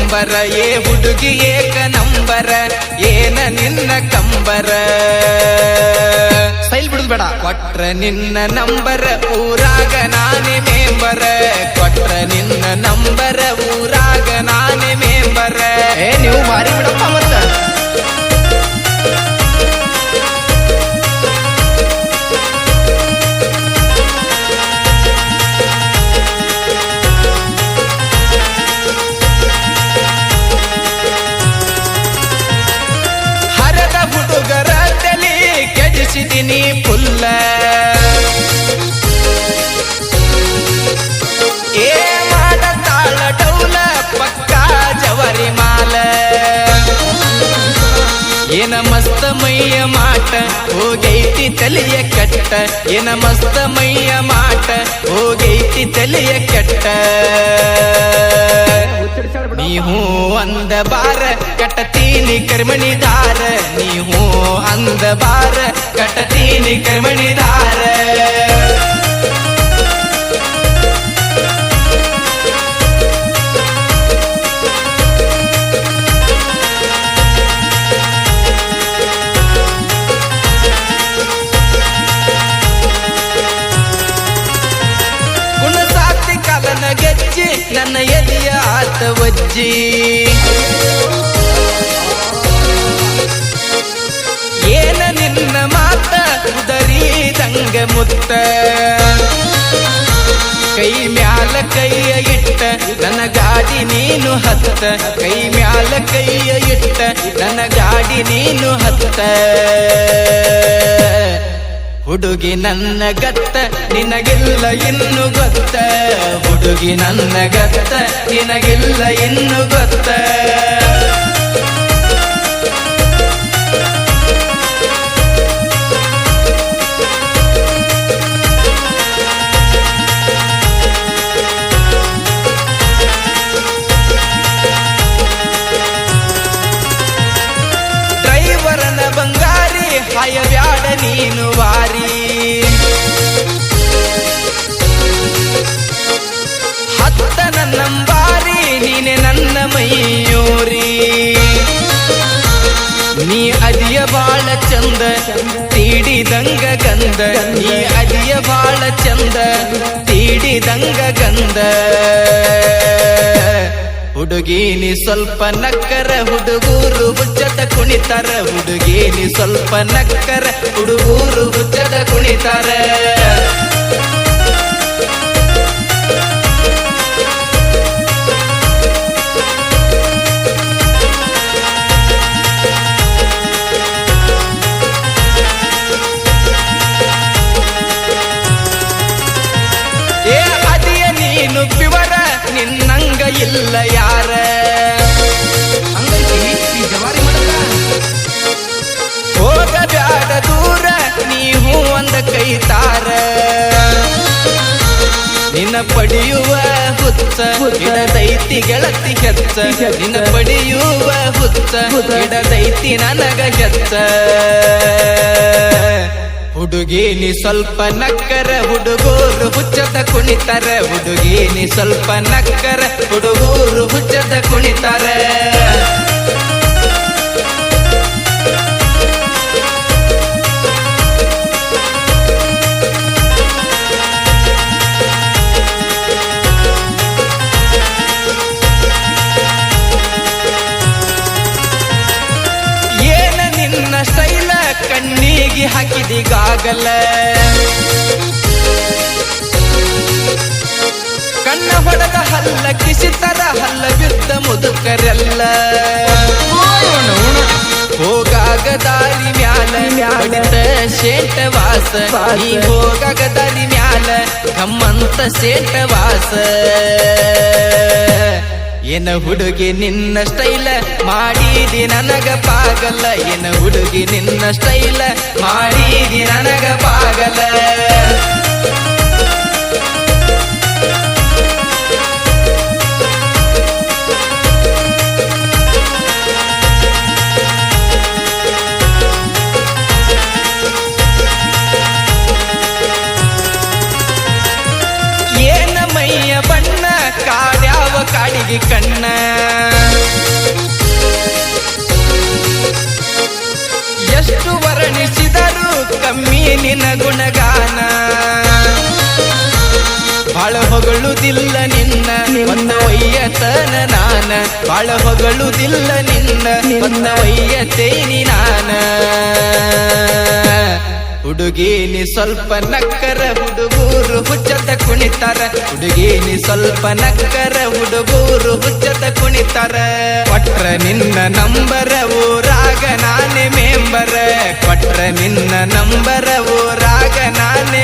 Number ಏ ಹುಡುಗಿ ಏಕ ನಂಬರ ಏನ ನಿನ್ನ ಕಂಬರ ಸ್ಟೈಲ್ ಬಿಡುದು ಬೇಡ. ಕೊಟ್ರ ನಿನ್ನ ನಂಬರ ಊರಾಗ ನಾನೇ ಮೆಂಬರ ಕೊಟ್ರ ನಿನ್ನ ನಂಬರ ಊರಾಗ ನಾನೇ ಮೆಂಬರ ನೀವು ಮಾರಿ ಬಿಡಪ್ಪ ಮತ್ತ. ಹರದ ಹುಡುಗರ ತಲೆ ಕೆಡಿಸಿದಿನಿ ಪುಲ್ಲ ಏ ಮಾಡ ತಾಳ ಡೌಲ ಪಕ್ಕ ಜವರಿ ಮಾಲ ಏನ ಮಸ್ತ ಮೈಯ ಮಾಟ ಹೋಗೈತಿ ತಲೆಯ ಕೆಟ್ಟ ಏನ ಮಸ್ತ ಮೈಯ ಮಾಟ ಹೋಗೈತಿ ತಲೆಯ ಕೆಟ್ಟ ನೀವು ಅಂದ ಬಾರ ಕಟ್ಟತೀನಿ ಕರ್ಮಣಿದಾರ ನೀವು ಅಂದ ಬಾರ ಕಟ್ಟತೀನಿ ಕರ್ಮಣಿದಾರ ಗುಣಸಾತಿ ಕಲನ ಗೆಜ್ಜಿ ನನ್ನ ಎದೆಯ ಆತ ವಜ್ಜಿ ಏನ ನಿನ್ನ ಮಾತ ಉದರಿದಂಗ ಮುತ್ತ ಕೈ ಮ್ಯಾಲ ಕೈಯ ಇಟ್ಟ ನನ್ನ ಗಾಡಿ ನೀನು ಹತ್ತ ಕೈ ಮ್ಯಾಲ ಕೈಯ ಇಟ್ಟ ನನ್ನ ಗಾಡಿ ನೀನು ಹತ್ತ ಹುಡುಗಿ ನನ್ನ ಗತ್ತ ನಿನಗಿಲ್ಲ ಇನ್ನು ಗೊತ್ತ ಹುಡುಗಿ ನನ್ನ ಗತ್ತ ನಿನಗಿಲ್ಲ ಇನ್ನು ಗೊತ್ತ ಡ್ರೈವರನ ಬಂಗಾರಿ ಹಾಯ ಬ್ಯಾಡ ನೀನು ವಾರಿ ಹತ್ತ ನನ್ನಂಬಾರಿ ನೀನೆ ನನ್ನ ಮೈಯೂರಿ ನೀ ಅದಿಯ ಬಾಳ ಚಂದ ತೀಡಿದಂಗ ಗಂಧ ನೀ ಅದಿಯ ಬಾಳ ಚಂದ ತೀಡಿದಂಗ ಗಂಧ ಹುಡುಗಿ ನೀ ಸ್ವಲ್ಪ ನಕ್ಕರ ಹುಡುಗೂರು ಹುಚ್ಚದ ಕುಣಿತಾರ ಹುಡುಗಿ ನೀ ಸ್ವಲ್ಪ ನಕ್ಕರ ಹುಡುಗೂರು ಹುಚ್ಚದ ಕುಣಿತಾರ ಏ ಅದಿಯ ನೀನು ಪಿವರ ನಿನ್ನಂಗ ಇಲ್ಲ ಯಾರ ಜವಾರಿ ಮಾಡಲ್ಲ. ಹೋಗಬ್ಯಾಡ ದೂರ ನೀವು ಒಂದ ಕೈತಾರ ನಿನ್ನ ಪಡೆಯುವ ಹುಚ್ಚ ಹಿಡದೈತಿ ಗೆಳತಿ ಹೆಚ್ಚ ನಿನ್ನ ಪಡೆಯುವ ಹುಚ್ಚ ಹಿಡದೈತಿ ನನಗ ಹೆಚ್ಚ ಹುಡುಗಿ ನೀ ಸ್ವಲ್ಪ ನಕ್ಕರ ಹುಡುಗೂರು ಹುಚ್ಚದ ಕುಣಿತಾರ ಹುಡುಗಿ ನೀ ಸ್ವಲ್ಪ ನಕ್ಕರ ಹುಡುಗೂರು ಹುಚ್ಚದ ಕುಣಿತಾರ ಏನ ನಿನ್ನ ಸ್ಟೈಲ ಕಣ್ಣಿಗೆ ಹಾಕಿದಿಗಾಗಲ್ಲ ಕಣ್ಣ ಹೊಡೆದ ಹಲ್ಲ ಕಿಸಿತರ ಹಲ್ಲ ಬಿದ್ದ ಮುದುಕರೆಲ್ಲ ಹೋಗಾಗ ದಾರಿ ಮ್ಯಾಲ ಬಡಿತ ಶೇಂಟ ವಾಸ ನೀ ಹೋಗಾಗ ದಾರಿ ಮ್ಯಾಲ ಗಮ್ಮಂತ ಶೇಂಟ ವಾಸ ಏನ ಹುಡುಗಿ ನಿನ್ನ ಸ್ಟೈಲ ಮಾಡಿದಿ ನನಗ ಪಾಗಲ್ಲ ಏನ ಹುಡುಗಿ ನಿನ್ನ ಸ್ಟೈಲ ಮಾಡಿದಿ ನನಗ ಪಾಗಲ್ಲ ಏನ ಮೈಯ ಬಣ್ಣ ಕಾಡ್ಯಾವ ಕಾಡಿಗೆ ಕಣ್ಣ ಹೊಗಳುದಿಲ್ಲ ನಿನ್ನ ಒಂದ ಒಯ್ಯತನ ನಾನ ಬಾಳ ಹೊಗಳುದಿಲ್ಲ ನಿನ್ನ ಒಂದ ಒಯ್ಯತೇನಿ ನಾನ ಹುಡುಗಿ ನೀ ಸ್ವಲ್ಪ ನಕ್ಕರ ಹುಡುಗೂರು ಹುಚ್ಚದ ಕುಣಿತಾರ ಹುಡುಗಿ ನೀ ಸ್ವಲ್ಪ ನಕ್ಕರ ಹುಡುಗೂರು ಹುಚ್ಚದ ಕುಣಿತಾರ ಕೊಟ್ರ ನಿನ್ನ ನಂಬರ ಊರಾಗ ನಾನೇ ಮೆಂಬರ ಕೊಟ್ರ ನಿನ್ನ ನಂಬರ ಊರಾಗ ನಾನೇ